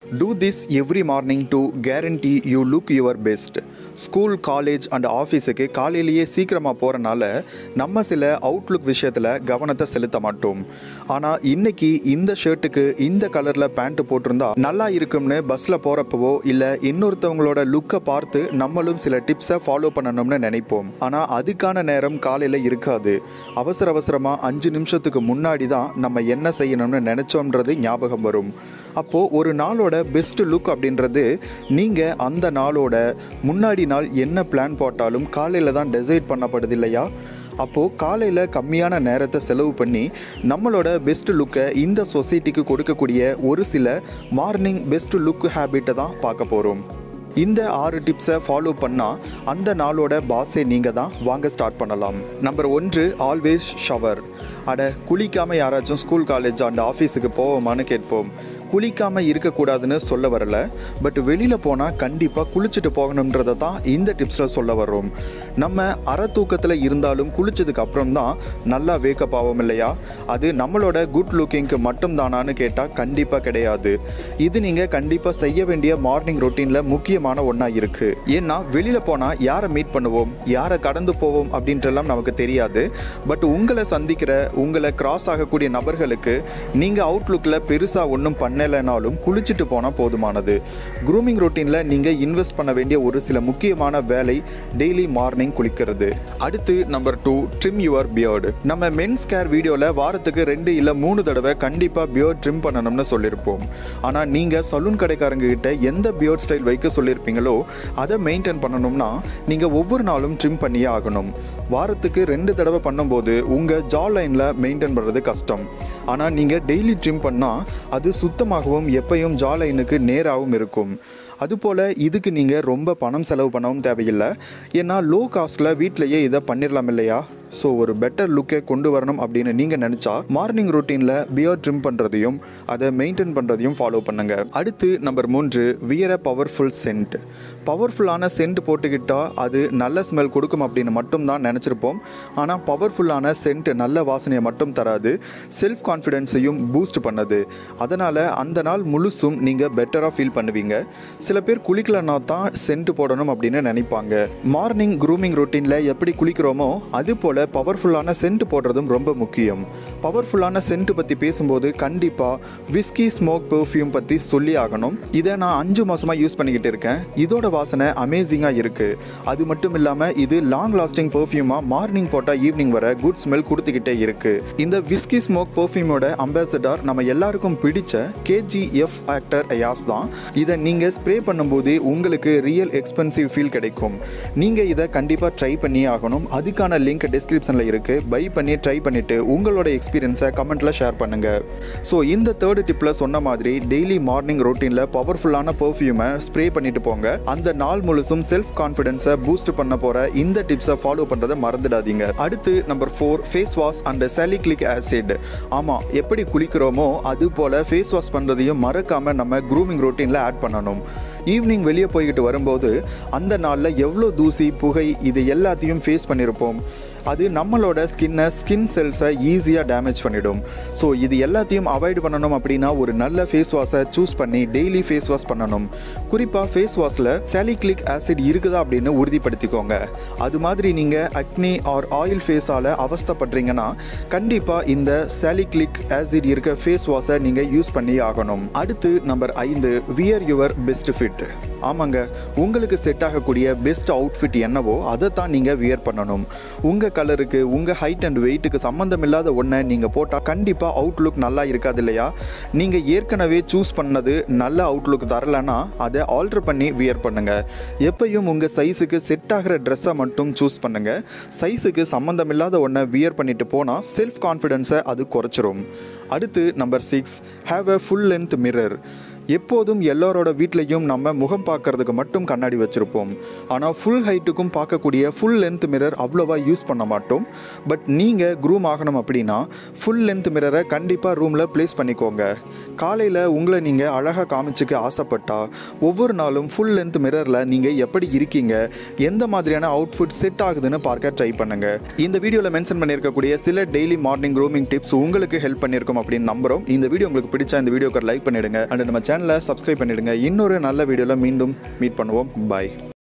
Do this every morning to guarantee you look your best. School college and ஆஃபீஸுக்கு காலையிலேயே சீக்கிரமாக போகிறனால நம்ம சில அவுட்லுக் விஷயத்தில் கவனத்தை செலுத்த மாட்டோம். ஆனால் இன்றைக்கி இந்த ஷர்ட்டுக்கு இந்த கலரில் பேண்ட்டு போட்டிருந்தா நல்லா இருக்கும்னு பஸ்ஸில் போகிறப்பவோ இல்லை இன்னொருத்தவங்களோட லுக்கை பார்த்து நம்மளும் சில டிப்ஸை ஃபாலோ பண்ணணும்னு நினைப்போம். ஆனால் அதுக்கான நேரம் காலையில் இருக்காது. அவசரமாக 5 நிமிஷத்துக்கு முன்னாடி தான் நம்ம என்ன செய்யணும்னு நினச்சோன்றது ஞாபகம் வரும். அப்போது ஒரு நாளோட பெஸ்ட் லுக் அப்படின்றது நீங்கள் அந்த நாளோட முன்னாடி நாள் என்ன பிளான் போட்டாலும் காலையில் தான் டிசைட் பண்ணப்படுது இல்லையா? அப்போது காலையில் கம்மியான நேரத்தை செலவு பண்ணி நம்மளோட பெஸ்ட் லுக்கை இந்த சொசைட்டிக்கு கொடுக்கக்கூடிய ஒரு சில மார்னிங் பெஸ்ட் லுக் ஹேபிட்டை தான் பார்க்க போகிறோம். இந்த 6 டிப்ஸை ஃபாலோ பண்ணால் அந்த நாளோட பாஸே நீங்கள் தான். வாங்க ஸ்டார்ட் பண்ணலாம். Number 1, always shower. குளிக்காமல் யாராச்சும் ஸ்கூல் காலேஜ் அண்ட் ஆஃபீஸுக்கு போவோமான்னு கேட்போம். குளிக்காமல் இருக்கக்கூடாதுன்னு சொல்ல வரல, பட் வெளியில் போனால் கண்டிப்பாக குளிச்சுட்டு போகணுன்றதை தான் இந்த டிப்ஸில் சொல்ல வர்றோம். நம்ம அரை தூக்கத்தில் இருந்தாலும் குளிச்சதுக்கு அப்புறம் தான் நல்லா வேக்கப் ஆகும் இல்லையா? அது நம்மளோட குட் லுக்கிங்க்கு மட்டும் தானான்னு கேட்டால் கண்டிப்பாக கிடையாது. இது நீங்கள் கண்டிப்பாக செய்ய வேண்டிய மார்னிங் ரொட்டீனில் முக்கியமான ஒன்றா இருக்குது. ஏன்னா வெளியில் போனால் யாரை மீட் பண்ணுவோம், யாரை கடந்து போவோம் அப்படின்றலாம் நமக்கு தெரியாது. பட் உங்களை சந்திக்கிற, உங்களை கிராஸ் ஆகக்கூடிய நபர்களுக்கு நீங்கள் அவுட்லுக்கில் பெருசாக ஒன்றும் பண்ணலைனாலும் குளிச்சுட்டு போனால் போதுமானது. க்ரூமிங் ரொட்டீனில் நீங்கள் இன்வெஸ்ட் பண்ண வேண்டிய ஒரு சில முக்கியமான வேலை டெய்லி மார்னிங் குளிக்கிறது. அடுத்து நம்பர் 2, ட்ரிம் யுவர் பியர்டு. நம்ம மென்ஸ் கேர் வீடியோவில் வாரத்துக்கு 2 இல்லை 3 தடவை கண்டிப்பாக பியர்ட் ட்ரிம் பண்ணணும்னு சொல்லியிருப்போம். ஆனால் நீங்கள் சலூன் கடைக்காரங்க கிட்ட எந்த பியர்ட் ஸ்டைல் வைக்க சொல்லியிருப்பீங்களோ அதை மெயின்டைன் பண்ணணும்னா நீங்கள் ஒவ்வொரு நாளும் ட்ரிம் பண்ணியே ஆகணும். வாரத்துக்கு 2 தடவை பண்ணும்போது உங்கள் ஜா லைனில் மெயின்டைன் பண்ணுறது கஷ்டம். ஆனால் நீங்கள் டெய்லி ட்ரிம் பண்ணால் அது சுத்தமாகவும் எப்பயும் ஜா லைனுக்கு நேராகவும் இருக்கும். அதுபோல் இதுக்கு நீங்கள் ரொம்ப பணம் செலவு பண்ணவும் தேவையில்லை. ஏன்னா லோ காஸ்ட்டில் வீட்டிலையே இதை பண்ணிடலாம் இல்லையா? ஸோ ஒரு பெட்டர் லுக்கை கொண்டு வரணும் அப்படின்னு நீங்கள் நினச்சா மார்னிங் ரொட்டீனில் பியர்ட் ட்ரிம் பண்ணுறதையும் அதை மெயின்டைன் பண்ணுறதையும் ஃபாலோ பண்ணுங்கள். அடுத்து number 3, wear a powerful scent. பவர்ஃபுல்லான சென்ட் போட்டுக்கிட்டால் அது நல்ல ஸ்மெல் கொடுக்கும் அப்படின்னு மட்டும் தான் நினச்சிருப்போம். ஆனால் பவர்ஃபுல்லான சென்ட் நல்ல வாசனையை மட்டும் தராது, செல்ஃப் கான்ஃபிடென்ஸையும் பூஸ்ட் பண்ணுது. அதனால் அந்த நாள் முழுசும் நீங்கள் பெட்டராக ஃபீல் பண்ணுவீங்க. சில பேர் குளிக்கலன்னா தான் சென்ட் போடணும் அப்படின்னு நினைப்பாங்க. மார்னிங் க்ரூமிங் ரொட்டீனில் எப்படி குளிக்கிறோமோ அது போல் பவர்ஃபுல்லான சென்ட் போடுறதும் ரொம்ப முக்கியம். பவர்ஃபுல்லான சென்ட் பற்றி பேசும்போது கண்டிப்பாக விஸ்கி ஸ்மோக் பெர்ஃப்யூம் பற்றி சொல்லி ஆகணும். இதை நான் 5 மாதமாக யூஸ் பண்ணிக்கிட்டு இருக்கேன். இதோட வாசனை அமேசிங்காக இருக்குது. அது மட்டும் இல்லாமல் இது லாங் லாஸ்டிங் பெர்ஃப்யூமாக மார்னிங் போட்டால் ஈவினிங் வர குட் ஸ்மெல் கொடுத்துக்கிட்டே இருக்குது. இந்த விஸ்கி ஸ்மோக் பெர்ஃப்யூமோட அம்பாசடர் நம்ம எல்லாருக்கும் பிடிச்ச KGF ஆக்டர் அயாஸ் தான். இதை நீங்கள் ஸ்ப்ரே பண்ணும்போது உங்களுக்கு ரியல் எக்ஸ்பென்சிவ் ஃபீல் கிடைக்கும். நீங்கள் இதை கண்டிப்பாக ட்ரை பண்ணி ஆகணும். அதுக்கான லிங்க் டிஸ்கிரிப்ஷனில் இருக்குது. பை பண்ணி ட்ரை பண்ணிவிட்டு உங்களோட எக்ஸ்பீரியன்ஸை கமெண்ட்டில் ஷேர் பண்ணுங்கள். ஸோ இந்த 3rd டிப்பில் சொன்ன மாதிரி டெய்லி மார்னிங் ரொட்டீனில் பவர்ஃபுல்லான பெர்ஃப்யூமை ஸ்ப்ரே பண்ணிட்டு போங்க. அந்த நாள் முழுசும் செல்ஃப் கான்ஃபிடென்ஸை பூஸ்ட் பண்ண போகிற இந்த டிப்ஸை ஃபாலோ பண்ணுறதை மறந்துடாதீங்க. அடுத்து number 4, face wash and salicylic acid. ஆமாம், எப்படி குளிக்கிறோமோ அது போல் ஃபேஸ் வாஷ் பண்ணுறதையும் மறக்காமல் நம்ம க்ரூமிங் ரொட்டீனில் ஆட் பண்ணணும். ஈவினிங் வெளியே போய்கிட்டு வரும்போது அந்த நாளில் எவ்வளோ தூசி, புகை இது எல்லாத்தையும் ஃபேஸ் பண்ணியிருப்போம். அது நம்மளோட ஸ்கின் செல்ஸை ஈஸியாக டேமேஜ் பண்ணிடும். ஸோ இது எல்லாத்தையும் அவாய்ட் பண்ணணும் அப்படின்னா ஒரு நல்ல ஃபேஸ் வாஷை சூஸ் பண்ணி டெய்லி ஃபேஸ் வாஷ் பண்ணணும். குறிப்பாக ஃபேஸ் வாஷில் சாலிசிலிக் ஆசிட் இருக்குதா அப்படின்னு உறுதிப்படுத்திக்கோங்க. அது மாதிரி நீங்கள் அக்னி ஆர் ஆயில் ஃபேஸால் அவஸ்தைப்படுறீங்கன்னா கண்டிப்பாக இந்த சாலிசிலிக் ஆசிட் இருக்க ஃபேஸ் வாஷை நீங்கள் யூஸ் பண்ணி ஆகணும். அடுத்து number 5, wear your best fit. ஆமாங்க, உங்களுக்கு செட் ஆகக்கூடிய பெஸ்ட் அவுட்ஃபிட் என்னவோ அதை தான் நீங்கள் வியர் பண்ணணும். உங்கள் கலருக்கு, உங்கள் ஹைட் அண்ட் வெயிட்டுக்கு சம்மந்தம் இல்லாத ஒன்றை நீங்கள் போட்டால் கண்டிப்பாக அவுட்லுக் நல்லா இருக்காது இல்லையா? நீங்கள் ஏற்கனவே சூஸ் பண்ணது நல்ல அவுட்லுக் தரலைன்னா அதை ஆல்டர் பண்ணி வியர் பண்ணுங்கள். எப்பயும் உங்கள் சைஸுக்கு செட் ஆகிற ட்ரெஸ்ஸை மட்டும் சூஸ் பண்ணுங்கள். சைஸுக்கு சம்மந்தம் இல்லாத ஒன்றை வியர் பண்ணிட்டு போனால் செல்ஃப் கான்ஃபிடென்ஸை அது குறைச்சிரும். அடுத்து number 6, have a full length mirror. எப்போதும் எல்லாரோட வீட்லேயும் நம்ம முகம் பார்க்கறதுக்கு மட்டும் கண்ணாடி வச்சுருப்போம். ஆனால் ஃபுல் ஹைட்டுக்கும் பார்க்கக்கூடிய ஃபுல் லென்த் மிரர் அவ்வளோவா யூஸ் பண்ண மாட்டோம். பட் நீங்கள் க்ரூம் ஆகணும் அப்படின்னா ஃபுல் லென்த் மிரரை கண்டிப்பாக ரூமில் ப்ளேஸ் பண்ணிக்கோங்க. காலையில் உங்களை நீங்கள் அழகாக காமிச்சிக்க ஆசைப்பட்டால் ஒவ்வொரு நாளும் ஃபுல் லென்த் மிரரில் நீங்கள் எப்படி இருக்கீங்க, எந்த மாதிரியான அவுட்ஃபிட் செட் ஆகுதுன்னு பார்க்க ட்ரை பண்ணுங்கள். இந்த வீடியோவில் மென்ஷன் பண்ணியிருக்கக்கூடிய சில டெய்லி மார்னிங் க்ரூமிங் டிப்ஸ் உங்களுக்கு ஹெல்ப் பண்ணியிருக்கும் அப்படின்னு நம்புகிறோம். இந்த வீடியோ உங்களுக்கு பிடிச்சா இந்த வீடியோக்கு லைக் பண்ணிவிடுங்க. அண்ட் நம்ம சேனல் சேனலை சப்ஸ்கிரைப் பண்ணிடுங்க. இன்னொரு நல்ல வீடியோவில் மீண்டும் மீட் பண்ணுவோம். பாய்.